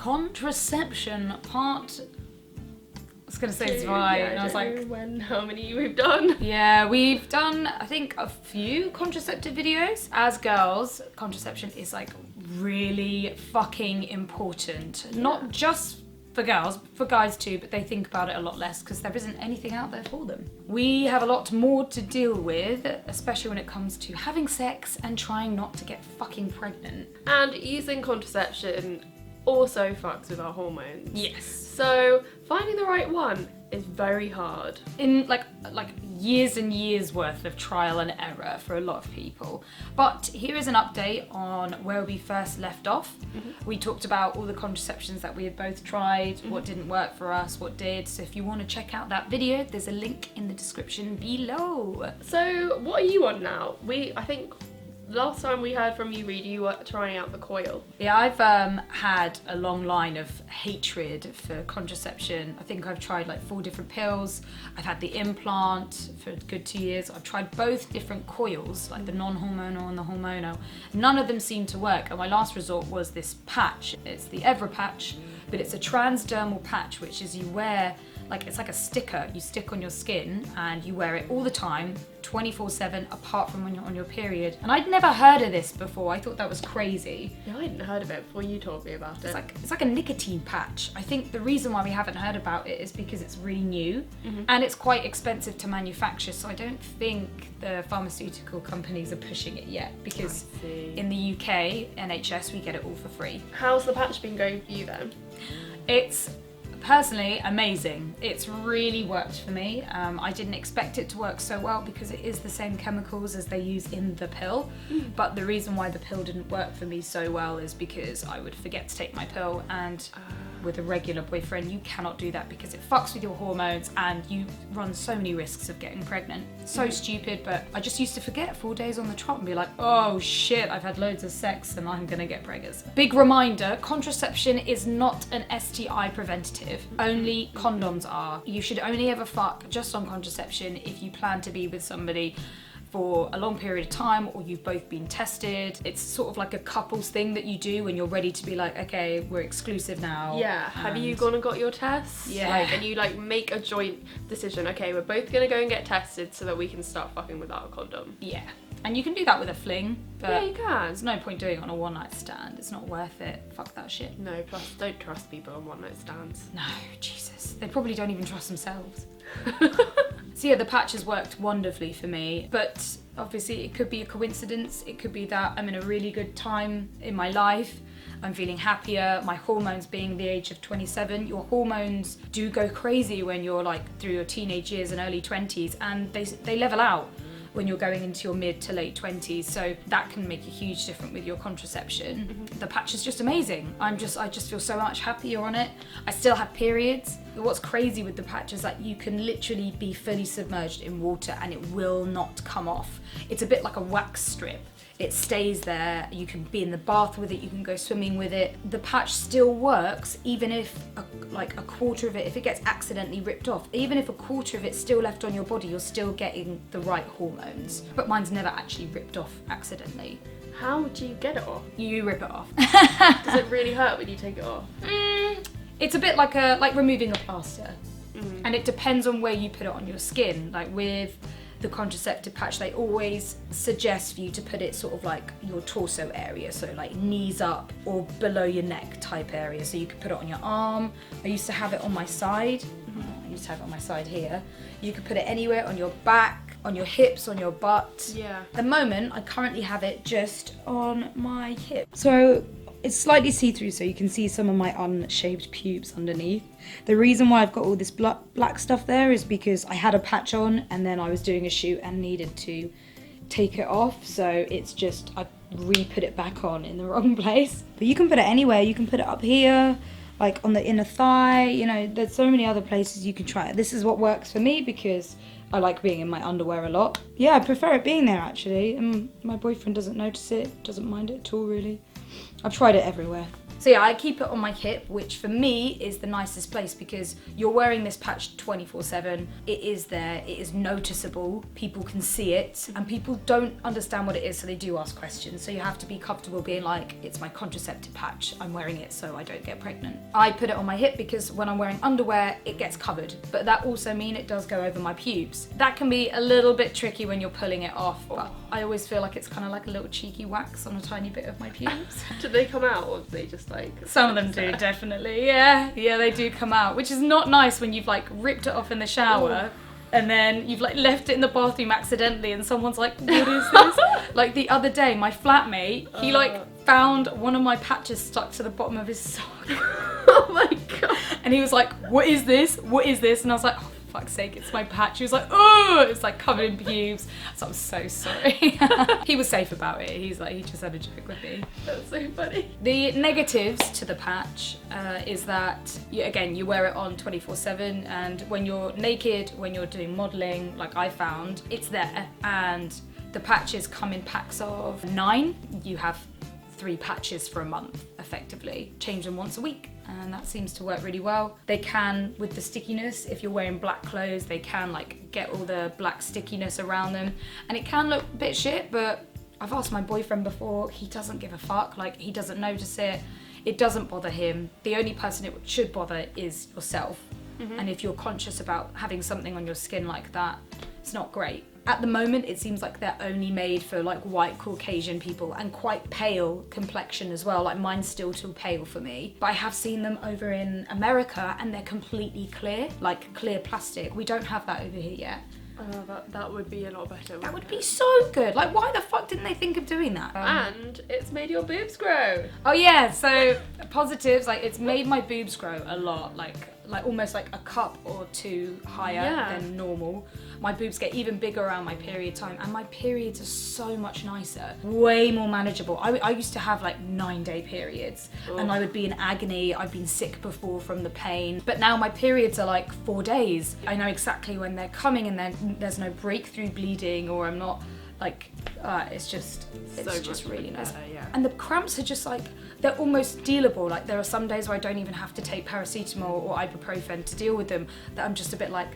contraception part. I was going to say it's right, and I was like... How many we've done? Yeah, we've done, I think, a few contraceptive videos. As girls, contraception is like really fucking important. Yeah. Not just for girls, for guys too, but they think about it a lot less because there isn't anything out there for them. We have a lot more to deal with, especially when it comes to having sex and trying not to get fucking pregnant. And using contraception also fucks with our hormones. Yes. So finding the right one is very hard. In like years and years worth of trial and error for a lot of people. But here is an update on where we first left off. Mm-hmm. We talked about all the contraceptions that we had both tried, what didn't work for us, what did. So if you want to check out that video, there's a link in the description below. So what are you on now? I think last time we heard from you, Reed, you were trying out the coil. Yeah, I've had a long line of hatred for contraception. I think I've tried like 4 different pills. I've had the implant for a good 2 years. I've tried both different coils, like the non-hormonal and the hormonal. None of them seemed to work, and my last resort was this patch. It's the Evra patch, but it's a transdermal patch, which is you wear, like it's like a sticker you stick on your skin, and you wear it all the time, 24/7, apart from when you're on your period. And I'd never heard of this before. I thought that was crazy. Yeah, I hadn't heard of it before you told me about it. It's like a nicotine patch. I think the reason why we haven't heard about it is because it's really new, and it's quite expensive to manufacture, so I don't think the pharmaceutical companies are pushing it yet, because in the UK, NHS, we get it all for free. How's the patch been going for you then? It's personally amazing. It's really worked for me. I didn't expect it to work so well because it is the same chemicals as they use in the pill, but the reason why the pill didn't work for me so well is because I would forget to take my pill, and with a regular boyfriend you cannot do that because it fucks with your hormones and you run so many risks of getting pregnant. So stupid, but I just used to forget 4 days on the trot and be like, oh shit, I've had loads of sex and I'm gonna get preggers. Big reminder, contraception is not an STI preventative. Only condoms are. You should only ever fuck just on contraception if you plan to be with somebody for a long period of time, or you've both been tested. It's sort of like a couples thing that you do when you're ready to be like, okay, we're exclusive now. Yeah. Have you gone and got your tests? Yeah. And you make a joint decision, okay, we're both gonna go and get tested so that we can start fucking without a condom. Yeah. And you can do that with a fling, but yeah, you can. There's no point doing it on a one-night stand. It's not worth it. Fuck that shit. No, plus don't trust people on one-night stands. No, Jesus. They probably don't even trust themselves. So yeah, the patch has worked wonderfully for me, but obviously it could be a coincidence. It could be that I'm in a really good time in my life. I'm feeling happier. My hormones, being the age of 27, your hormones do go crazy when you're like through your teenage years and early 20s, and they level out when you're going into your mid to late 20s, so that can make a huge difference with your contraception. The patch is just amazing. I just feel so much happier on it. I still have periods. What's crazy with the patch is that you can literally be fully submerged in water and it will not come off. It's a bit like a wax strip. It stays there, you can be in the bath with it, you can go swimming with it. The patch still works even if a quarter of it, if it gets accidentally ripped off, even if a quarter of it's still left on your body, you're still getting the right hormones. But mine's never actually ripped off accidentally. How do you get it off? You rip it off. Does it really hurt when you take it off? It's a bit like removing a plaster. And it depends on where you put it on your skin. Like with the contraceptive patch, they always suggest for you to put it sort of like your torso area, so like knees up or below your neck type area. So you could put it on your arm. I used to have it on my side. I used to have it on my side here. You could put it anywhere, on your back, on your hips, on your butt. Yeah. At the moment, I currently have it just on my hip. So it's slightly see-through, so you can see some of my unshaved pubes underneath. The reason why I've got all this black stuff there is because I had a patch on and then I was doing a shoot and needed to take it off, so it's just I re-put it back on in the wrong place. But you can put it anywhere. You can put it up here, like on the inner thigh, you know, there's so many other places you can try it. This is what works for me because I like being in my underwear a lot. Yeah, I prefer it being there actually, and my boyfriend doesn't notice it, doesn't mind it at all really. I've tried it everywhere. So yeah, I keep it on my hip, which for me is the nicest place because you're wearing this patch 24/7. It is there, it is noticeable, people can see it, and people don't understand what it is, so they do ask questions. So you have to be comfortable being like, it's my contraceptive patch, I'm wearing it so I don't get pregnant. I put it on my hip because when I'm wearing underwear, it gets covered, but that also means it does go over my pubes. That can be a little bit tricky when you're pulling it off, but I always feel like it's kind of like a little cheeky wax on a tiny bit of my pubes. Do they come out, or do they just like... Some of them do, definitely. Yeah, they do come out, which is not nice when you've like ripped it off in the shower. And then you've like left it in the bathroom accidentally and someone's like, what is this? Like the other day, my flatmate, he like found one of my patches stuck to the bottom of his sock. Oh my god. And he was like, what is this? What is this? And I was like, oh, for fuck's sake, it's my patch. He was like, oh, it's like covered in pubes. So I'm so sorry. He was safe about it. He's like, he just had a joke with me. That's so funny. The negatives to the patch is that, you wear it on 24/7, and when you're naked, when you're doing modelling, like I found, it's there, and the patches come in packs of 9. You have 3 patches for a month, effectively. Change them once a week, and that seems to work really well. They can, with the stickiness, if you're wearing black clothes, they can like get all the black stickiness around them, and it can look a bit shit, but I've asked my boyfriend before, he doesn't give a fuck, like he doesn't notice it. It doesn't bother him. The only person it should bother is yourself. And if you're conscious about having something on your skin like that, it's not great. At the moment, it seems like they're only made for like white Caucasian people and quite pale complexion as well. Like mine's still too pale for me. But I have seen them over in America and they're completely clear, like clear plastic. We don't have that over here yet. That would be a lot better. That would be so good. Like, why the fuck didn't they think of doing that? And it's made your boobs grow. Oh yeah, so positives, like it's made my boobs grow a lot, like almost like a cup or 2 higher than normal. My boobs get even bigger around my period time, and my periods are so much nicer, way more manageable. I used to have like 9-day periods, and I would be in agony. I've been sick before from the pain, but now my periods are like 4 days. I know exactly when they're coming, and then there's no breakthrough bleeding, or I'm not like, it's just really nice. Yeah. And the cramps are just like, they're almost dealable. Like there are some days where I don't even have to take paracetamol or ibuprofen to deal with them, that I'm just a bit like,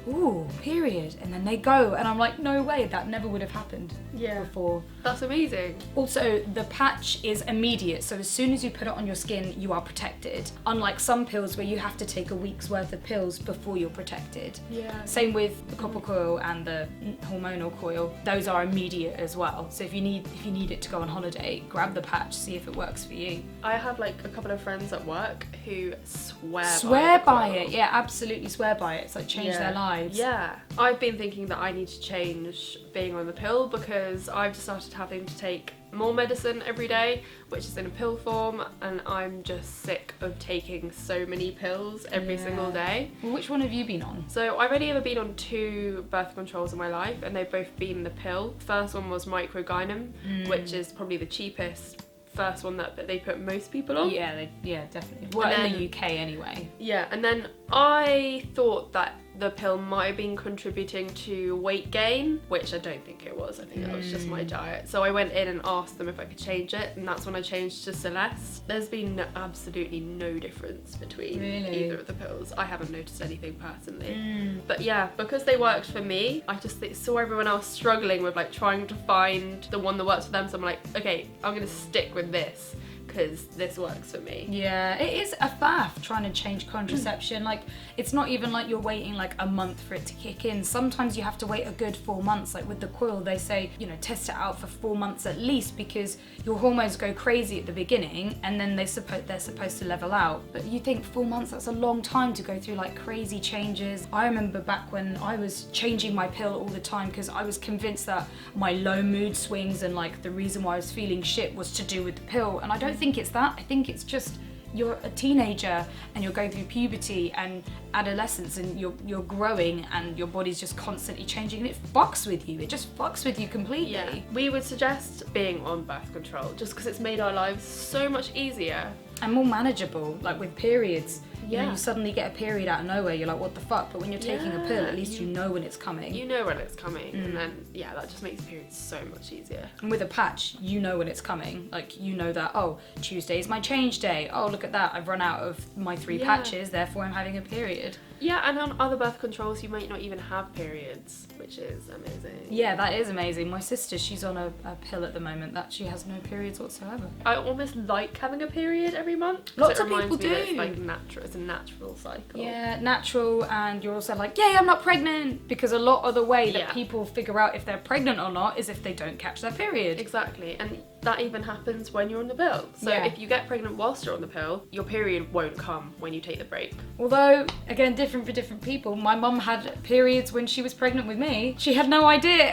ooh, period, and then they go, and I'm like, no way, that never would have happened before. That's amazing. Also, the patch is immediate, so as soon as you put it on your skin, you are protected. Unlike some pills where you have to take a week's worth of pills before you're protected. Yeah. Same with the copper coil and the hormonal coil. Those are immediate as well. So if you need it to go on holiday, grab the patch, see if it works for you. I have like a couple of friends at work who swear by it. Yeah, absolutely swear by it. It's like changed their lives. Yeah. I've been thinking that I need to change being on the pill because I've just started having to take more medicine every day, which is in a pill form, and I'm just sick of taking so many pills every single day. Well, which one have you been on? So I've only ever been on 2 birth controls in my life, and they've both been the pill. First one was microgynon, which is probably the cheapest. First one that they put most people on. Yeah, definitely. Well, in the UK anyway. Yeah, and then I thought that the pill might have been contributing to weight gain, which I don't think it was. I think that was just my diet. So I went in and asked them if I could change it, and that's when I changed to Celeste. There's been absolutely no difference between either of the pills. I haven't noticed anything personally. But yeah, because they worked for me, I just saw everyone else struggling with like trying to find the one that works for them. So I'm like, okay, I'm gonna stick with this, because this works for me. Yeah, it is a faff trying to change contraception. Like, it's not even like you're waiting like a month for it to kick in. Sometimes you have to wait a good 4 months. Like with the coil, they say, test it out for 4 months at least, because your hormones go crazy at the beginning and then they're supposed to level out. But you think 4 months, that's a long time to go through like crazy changes. I remember back when I was changing my pill all the time because I was convinced that my low mood swings and like the reason why I was feeling shit was to do with the pill, and I don't think it's that. I think it's just you're a teenager and you're going through puberty and adolescence, and you're growing and your body's just constantly changing, and it fucks with you. It just fucks with you completely. Yeah. We would suggest being on birth control just because it's made our lives so much easier. And more manageable, like with periods. You know, Yeah. you suddenly get a period out of nowhere, you're like, what the fuck? But when you're taking a pill, at least you- you know when it's coming. You know when it's coming, and then that just makes periods so much easier. And with a patch, you know when it's coming. Like, you know that, oh, Tuesday is my change day. Oh, look at that, I've run out of my 3 Yeah. patches, therefore I'm having a period. Yeah, and on other birth controls, you might not even have periods, which is amazing. Yeah, that is amazing. My sister, she's on a pill at the moment that she has no periods whatsoever. I almost like having a period every month. 'cause Lots it of people reminds me that do. It's like natural. It's a natural cycle. Yeah, natural, and you're also like, yay, I'm not pregnant! Because a lot of the way that Yeah. people figure out if they're pregnant or not is if they don't catch their period. Exactly, and that even happens when you're on the pill. So Yeah. if you get pregnant whilst you're on the pill, your period won't come when you take the break. Although, again, different for different people. My mum had periods when she was pregnant with me. She had no idea.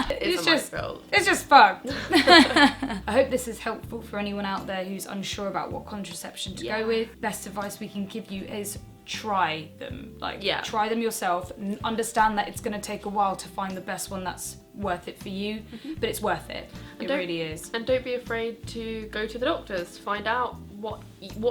It's minefield. It's just fucked. I hope this is helpful for anyone out there who's unsure about what contraception to Yeah. go with. Best advice we can give you is try them. Like, Yeah. try them yourself. Understand that it's going to take a while to find the best one that's worth it for you, but it's worth it. It don't- really is. And don't be afraid to go to the doctors to find out what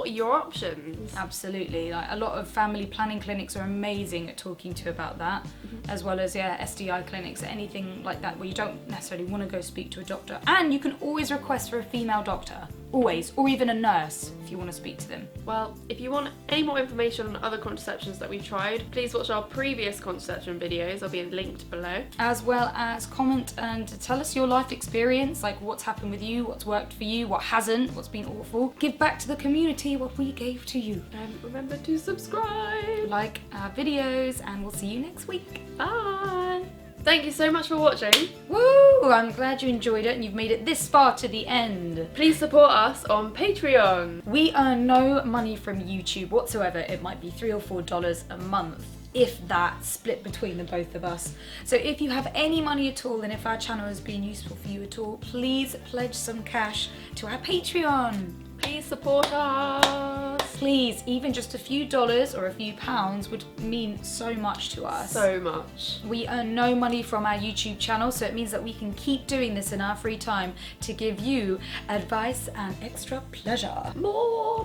are your options. Absolutely. Like, a lot of family planning clinics are amazing at talking to about that, as well as SDI clinics, anything like that where you don't necessarily want to go speak to a doctor. And you can always request for a female doctor, always, or even a nurse if you want to speak to them. Well, if you want any more information on other contraceptions that we've tried, please watch our previous contraception videos. They'll be linked below. As well as comment and tell us your life experience, like what's happened with you, what's worked for you, what hasn't, what's been awful. Give back to the community what we gave to you. And remember to subscribe. Like our videos, and we'll see you next week. Bye. Thank you so much for watching. Woo! I'm glad you enjoyed it and you've made it this far to the end. Please support us on Patreon. We earn no money from YouTube whatsoever. It might be $3 or $4 a month, if that, split between the both of us. So if you have any money at all, and if our channel has been useful for you at all, please pledge some cash to our Patreon. Please support us. Please, even just a few dollars or a few pounds would mean so much to us. So much. We earn no money from our YouTube channel, so it means that we can keep doing this in our free time to give you advice and extra pleasure. More.